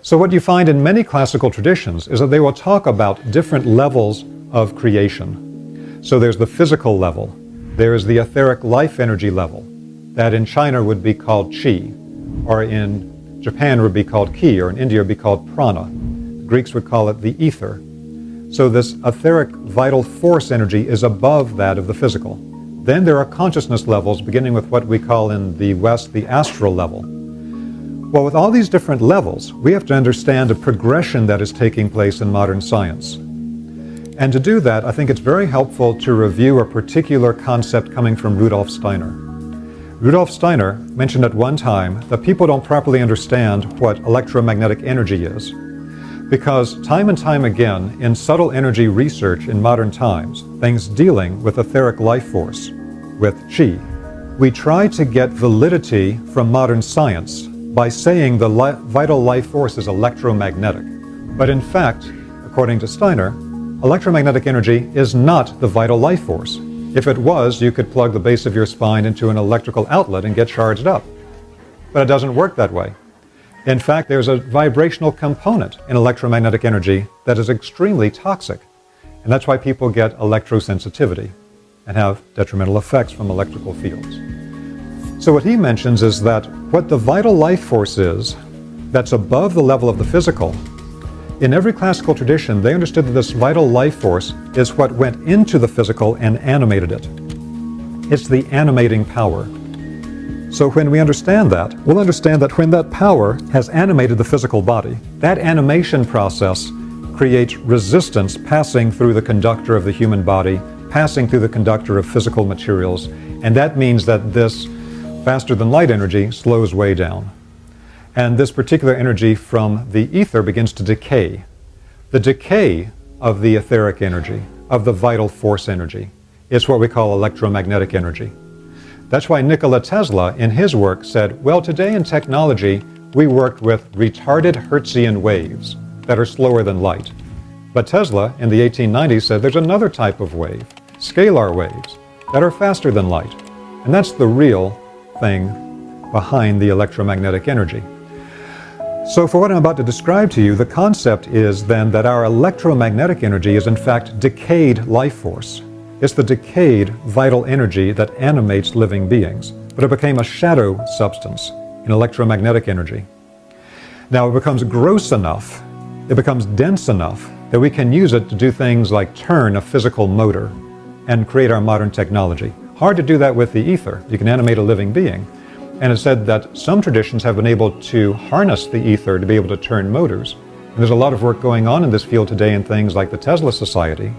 So what you find in many classical traditions is that they will talk about different levels of creation. So there's the physical level, there's the etheric life energy level, that in China would be called qi, or in Japan would be called ki, or in India would be called prana. The Greeks would call it the ether. So this etheric vital force energy is above that of the physical. Then there are consciousness levels, beginning with what we call in the West the astral level. Well, with all these different levels, we have to understand a progression that is taking place in modern science. And to do that, I think it's very helpful to review a particular concept coming from Rudolf Steiner. Rudolf Steiner mentioned at one time that people don't properly understand what electromagnetic energy is, because time and time again in subtle energy research in modern times, things dealing with etheric life force, with qi, we try to get validity from modern science by saying the vital life force is electromagnetic. But in fact, according to Steiner, electromagnetic energy is not the vital life force. If it was, you could plug the base of your spine into an electrical outlet and get charged up. But it doesn't work that way. In fact, there's a vibrational component in electromagnetic energy that is extremely toxic. And that's why people get electrosensitivity and have detrimental effects from electrical fields. So what he mentions is that what the vital life force is, that's above the level of the physical, in every classical tradition, they understood that this vital life force is what went into the physical and animated it. It's the animating power. So when we understand that, we'll understand that when that power has animated the physical body, that animation process creates resistance passing through the conductor of the human body, passing through the conductor of physical materials, and that means that this faster than light energy slows way down. And this particular energy from the ether begins to decay. The decay of the etheric energy, of the vital force energy, is what we call electromagnetic energy. That's why Nikola Tesla, in his work, said, well, today in technology, we worked with retarded Hertzian waves that are slower than light. But Tesla, in the 1890s, said there's another type of wave, scalar waves, that are faster than light. And that's the real thing behind the electromagnetic energy. So for what I'm about to describe to you, the concept is then that our electromagnetic energy is in fact decayed life force. It's the decayed vital energy that animates living beings, but it became a shadow substance in electromagnetic energy. Now it becomes gross enough, it becomes dense enough that we can use it to do things like turn a physical motor and create our modern technology. Hard to do that with the ether. You can animate a living being. And it's said that some traditions have been able to harness the ether to be able to turn motors. And there's a lot of work going on in this field today in things like the Tesla Society.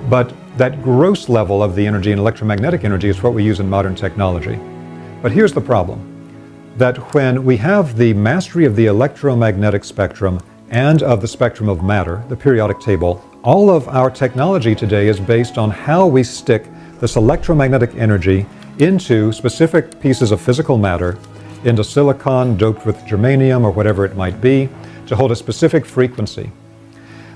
But that gross level of the energy and electromagnetic energy is what we use in modern technology. But here's the problem, that when we have the mastery of the electromagnetic spectrum and of the spectrum of matter, the periodic table, all of our technology today is based on how we stick this electromagnetic energy into specific pieces of physical matter, into silicon doped with germanium or whatever it might be, to hold a specific frequency.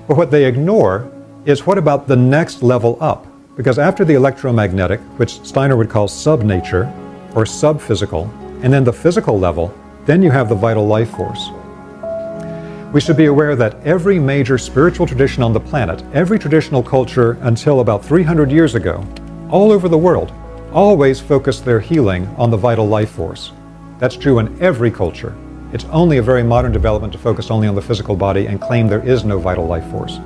But what they ignore is what about the next level up? Because after the electromagnetic, which Steiner would call sub-nature or sub-physical, and then the physical level, then you have the vital life force. We should be aware that every major spiritual tradition on the planet, every traditional culture until about 300 years ago, all over the world, always focus their healing on the vital life force. That's true in every culture. It's only a very modern development to focus only on the physical body and claim there is no vital life force.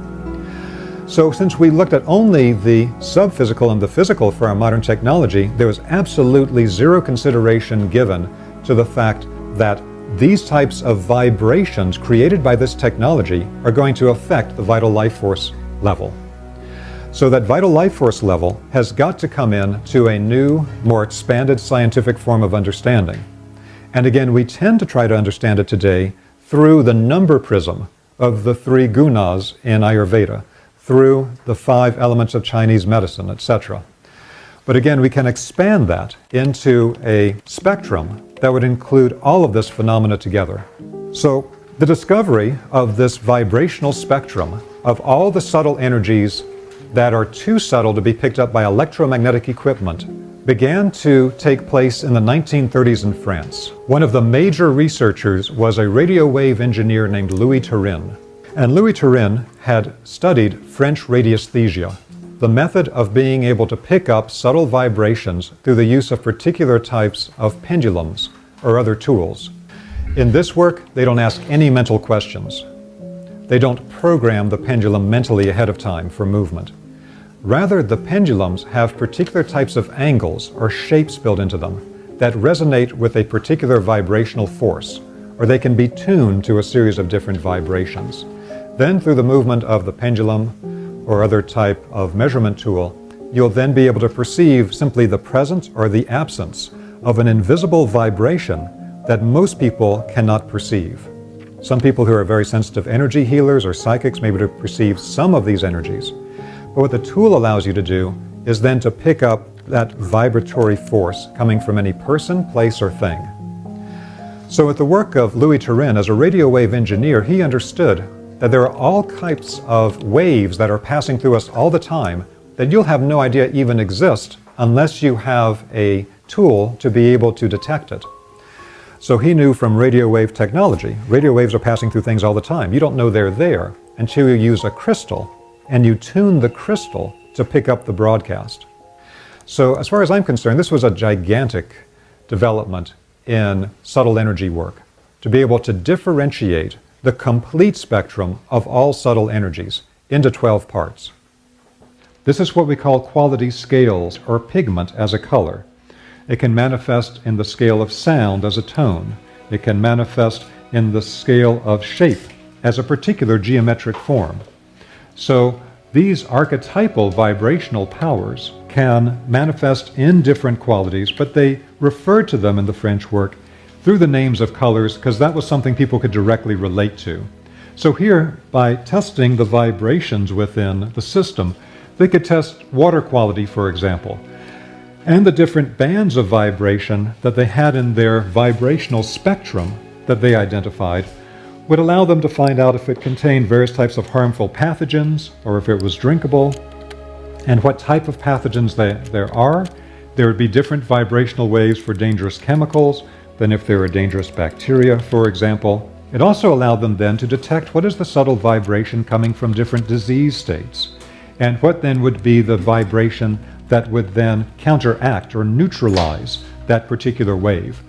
So since we looked at only the sub-physical and the physical for our modern technology, there was absolutely zero consideration given to the fact that these types of vibrations created by this technology are going to affect the vital life force level. So that vital life force level has got to come in to a new, more expanded scientific form of understanding. And again, we tend to try to understand it today through the number prism of the 3 gunas in Ayurveda, through the 5 elements of Chinese medicine, etc. But again, we can expand that into a spectrum that would include all of this phenomena together. So the discovery of this vibrational spectrum of all the subtle energies that are too subtle to be picked up by electromagnetic equipment began to take place in the 1930s in France. One of the major researchers was a radio wave engineer named Louis Turin. And Louis Turin had studied French radiesthesia, the method of being able to pick up subtle vibrations through the use of particular types of pendulums or other tools. In this work, they don't ask any mental questions. They don't program the pendulum mentally ahead of time for movement. Rather, the pendulums have particular types of angles or shapes built into them that resonate with a particular vibrational force, or they can be tuned to a series of different vibrations. Then, through the movement of the pendulum or other type of measurement tool, you'll then be able to perceive simply the presence or the absence of an invisible vibration that most people cannot perceive. Some people who are very sensitive energy healers or psychics may be able to perceive some of these energies. But what the tool allows you to do is then to pick up that vibratory force coming from any person, place, or thing. So with the work of Louis Turin as a radio wave engineer, he understood that there are all types of waves that are passing through us all the time that you'll have no idea even exist unless you have a tool to be able to detect it. So he knew from radio wave technology, radio waves are passing through things all the time. You don't know they're there until you use a crystal and you tune the crystal to pick up the broadcast. So as far as I'm concerned, this was a gigantic development in subtle energy work, to be able to differentiate the complete spectrum of all subtle energies into 12 parts. This is what we call quality scales or pigment as a color. It can manifest in the scale of sound as a tone. It can manifest in the scale of shape as a particular geometric form. So these archetypal vibrational powers can manifest in different qualities, but they referred to them in the French work through the names of colors because that was something people could directly relate to. So here, by testing the vibrations within the system, they could test water quality, for example, and the different bands of vibration that they had in their vibrational spectrum that they identified would allow them to find out if it contained various types of harmful pathogens or if it was drinkable, and what type of pathogens there are. There would be different vibrational waves for dangerous chemicals than if there were dangerous bacteria, for example. It also allowed them then to detect what is the subtle vibration coming from different disease states, and what then would be the vibration that would then counteract or neutralize that particular wave.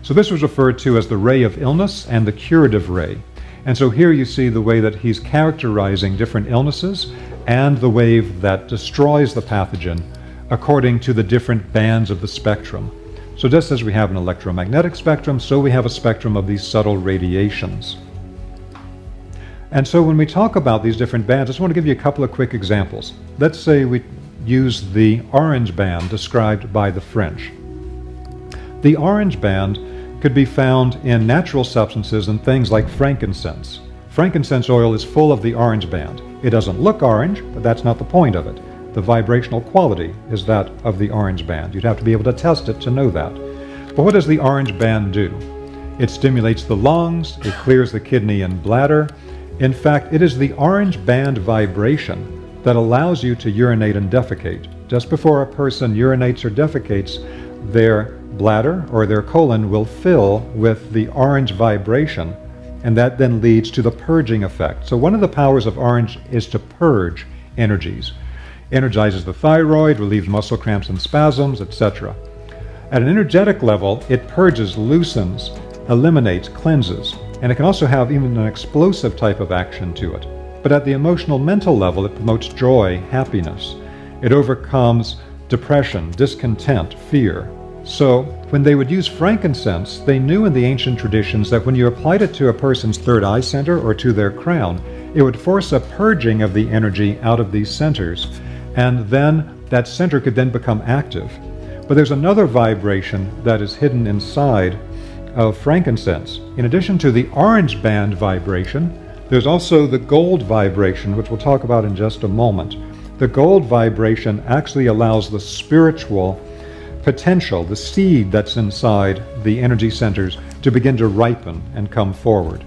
So this was referred to as the ray of illness and the curative ray. And so here you see the way that he's characterizing different illnesses and the wave that destroys the pathogen according to the different bands of the spectrum. So just as we have an electromagnetic spectrum, so we have a spectrum of these subtle radiations. And so when we talk about these different bands, I just want to give you a couple of quick examples. Let's say we use the orange band described by the French. The orange band could be found in natural substances and things like frankincense. Frankincense oil is full of the orange band. It doesn't look orange, but that's not the point of it. The vibrational quality is that of the orange band. You'd have to be able to test it to know that. But what does the orange band do? It stimulates the lungs, it clears the kidney and bladder. In fact, it is the orange band vibration that allows you to urinate and defecate. Just before a person urinates or defecates, their bladder or their colon will fill with the orange vibration, and that then leads to the purging effect. So one of the powers of orange is to purge energies. Energizes the thyroid, relieves muscle cramps and spasms, etc. At an energetic level, it purges, loosens, eliminates, cleanses, and it can also have even an explosive type of action to it. But at the emotional mental level, it promotes joy, happiness. It overcomes depression, discontent, fear. So when they would use frankincense, they knew in the ancient traditions that when you applied it to a person's third eye center or to their crown, it would force a purging of the energy out of these centers, and then that center could then become active. But there's another vibration that is hidden inside of frankincense. In addition to the orange band vibration, there's also the gold vibration, which we'll talk about in just a moment. The gold vibration actually allows the spiritual potential, the seed that's inside the energy centers, to begin to ripen and come forward.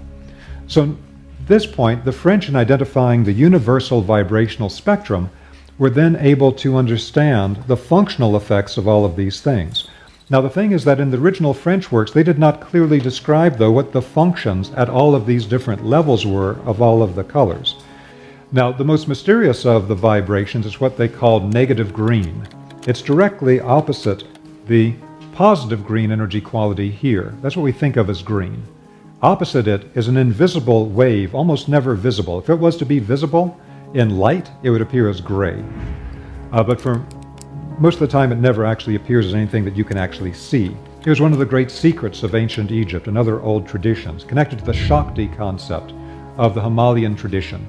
So at this point, the French, in identifying the universal vibrational spectrum, were then able to understand the functional effects of all of these things. Now the thing is that in the original French works, they did not clearly describe, though, what the functions at all of these different levels were of all of the colors. Now the most mysterious of the vibrations is what they called negative green. It's directly opposite the positive green energy quality here. That's what we think of as green. Opposite it is an invisible wave, almost never visible. If it was to be visible in light, it would appear as gray. But for most of the time, it never actually appears as anything that you can actually see. It was one of the great secrets of ancient Egypt and other old traditions, connected to the Shakti concept of the Himalayan tradition.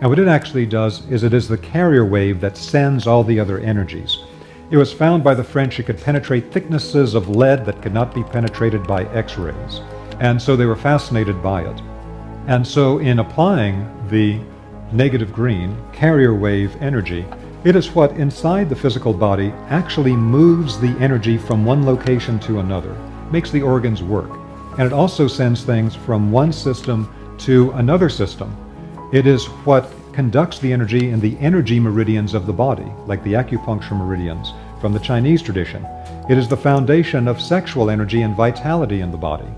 And what it actually does is it is the carrier wave that sends all the other energies. It was found by the French it could penetrate thicknesses of lead that could not be penetrated by X-rays. And so they were fascinated by it. And so in applying the negative green carrier wave energy, it is what inside the physical body actually moves the energy from one location to another, makes the organs work. And it also sends things from one system to another system. It is what conducts the energy in the energy meridians of the body, like the acupuncture meridians from the Chinese tradition. It is the foundation of sexual energy and vitality in the body.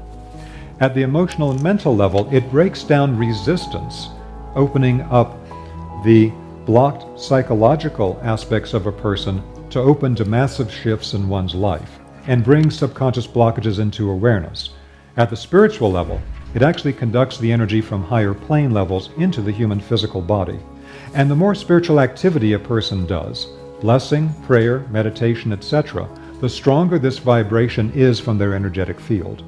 At the emotional and mental level, it breaks down resistance, opening up the blocked psychological aspects of a person to open to massive shifts in one's life and brings subconscious blockages into awareness. At the spiritual level, it actually conducts the energy from higher plane levels into the human physical body. And the more spiritual activity a person does, blessing, prayer, meditation, etc., the stronger this vibration is from their energetic field.